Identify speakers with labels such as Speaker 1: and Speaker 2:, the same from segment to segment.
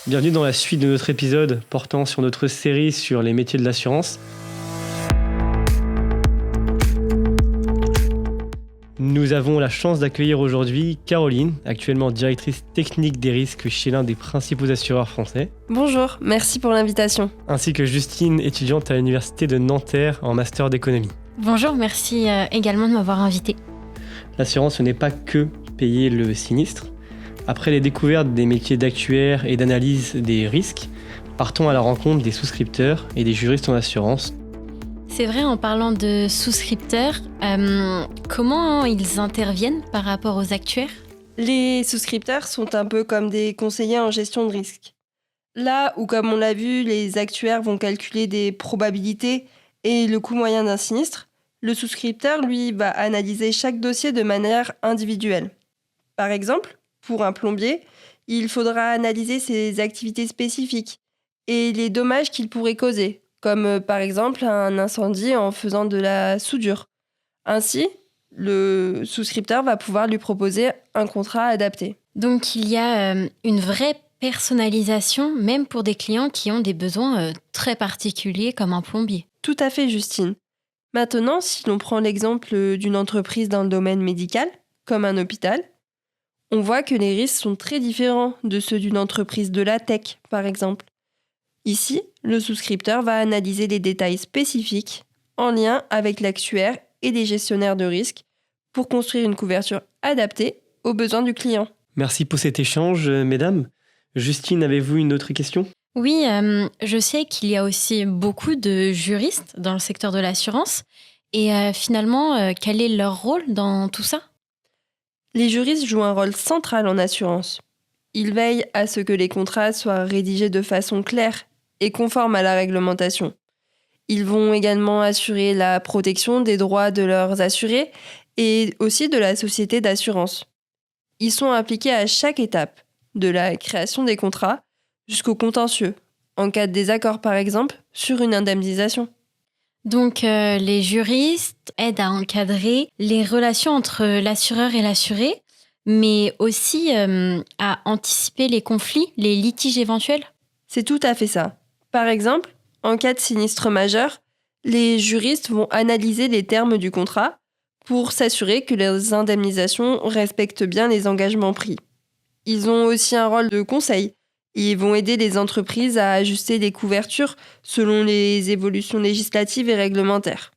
Speaker 1: Bienvenue dans la suite de notre épisode portant sur notre série sur les métiers de l'assurance. Nous avons la chance d'accueillir aujourd'hui Caroline, actuellement directrice technique des risques chez l'un des principaux assureurs français.
Speaker 2: Bonjour, merci pour l'invitation.
Speaker 1: Ainsi que Justine, étudiante à l'université de Nanterre en master d'économie.
Speaker 3: Bonjour, merci également de m'avoir invité.
Speaker 1: L'assurance, ce n'est pas que payer le sinistre. Après les découvertes des métiers d'actuaire et d'analyse des risques, partons à la rencontre des souscripteurs et des juristes en assurance.
Speaker 3: C'est vrai, en parlant de souscripteurs, comment ils interviennent par rapport aux actuaires ?
Speaker 2: Les souscripteurs sont un peu comme des conseillers en gestion de risque. Là où, comme on l'a vu, les actuaires vont calculer des probabilités et le coût moyen d'un sinistre, le souscripteur, lui, va analyser chaque dossier de manière individuelle. Par exemple, pour un plombier, il faudra analyser ses activités spécifiques et les dommages qu'il pourrait causer, comme par exemple un incendie en faisant de la soudure. Ainsi, le souscripteur va pouvoir lui proposer un contrat adapté.
Speaker 3: Donc il y a une vraie personnalisation, même pour des clients qui ont des besoins très particuliers comme un plombier.
Speaker 2: Tout à fait, Justine. Maintenant, si l'on prend l'exemple d'une entreprise dans le domaine médical, comme un hôpital, on voit que les risques sont très différents de ceux d'une entreprise de la tech, par exemple. Ici, le souscripteur va analyser les détails spécifiques en lien avec l'actuaire et les gestionnaires de risques pour construire une couverture adaptée aux besoins du client.
Speaker 1: Merci pour cet échange, mesdames. Justine, avez-vous une autre question ?
Speaker 3: Oui, je sais qu'il y a aussi beaucoup de juristes dans le secteur de l'assurance. Et finalement, quel est leur rôle dans tout ça ?
Speaker 2: Les juristes jouent un rôle central en assurance. Ils veillent à ce que les contrats soient rédigés de façon claire et conforme à la réglementation. Ils vont également assurer la protection des droits de leurs assurés et aussi de la société d'assurance. Ils sont impliqués à chaque étape, de la création des contrats jusqu'au contentieux, en cas de désaccord par exemple, sur une indemnisation.
Speaker 3: Donc les juristes aident à encadrer les relations entre l'assureur et l'assuré, mais aussi à anticiper les conflits, les litiges éventuels.
Speaker 2: C'est tout à fait ça. Par exemple, en cas de sinistre majeur, les juristes vont analyser les termes du contrat pour s'assurer que les indemnisations respectent bien les engagements pris. Ils ont aussi un rôle de conseil. Ils vont aider les entreprises à ajuster les couvertures selon les évolutions législatives et réglementaires.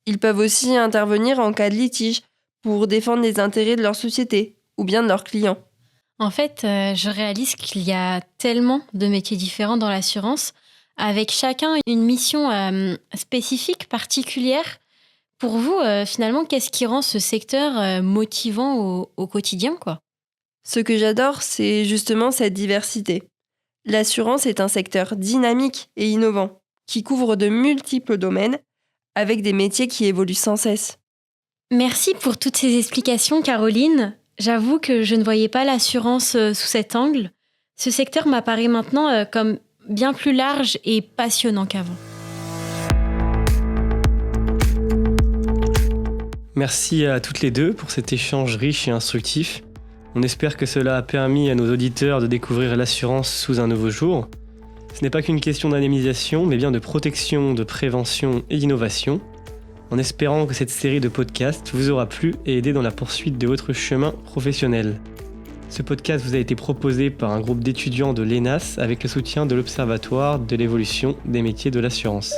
Speaker 2: Ils peuvent aussi intervenir en cas de litige pour défendre les intérêts de leur société ou bien de leurs clients.
Speaker 3: En fait, je réalise qu'il y a tellement de métiers différents dans l'assurance, avec chacun une mission spécifique, particulière. Pour vous, finalement, qu'est-ce qui rend ce secteur motivant au quotidien, quoi ?
Speaker 2: Ce que j'adore, c'est justement cette diversité. L'assurance est un secteur dynamique et innovant, qui couvre de multiples domaines, avec des métiers qui évoluent sans cesse.
Speaker 3: Merci pour toutes ces explications, Caroline. J'avoue que je ne voyais pas l'assurance sous cet angle. Ce secteur m'apparaît maintenant comme bien plus large et passionnant qu'avant.
Speaker 1: Merci à toutes les deux pour cet échange riche et instructif. On espère que cela a permis à nos auditeurs de découvrir l'assurance sous un nouveau jour. Ce n'est pas qu'une question d'indemnisation, mais bien de protection, de prévention et d'innovation. En espérant que cette série de podcasts vous aura plu et aidé dans la poursuite de votre chemin professionnel. Ce podcast vous a été proposé par un groupe d'étudiants de l'ENAS avec le soutien de l'Observatoire de l'évolution des métiers de l'assurance.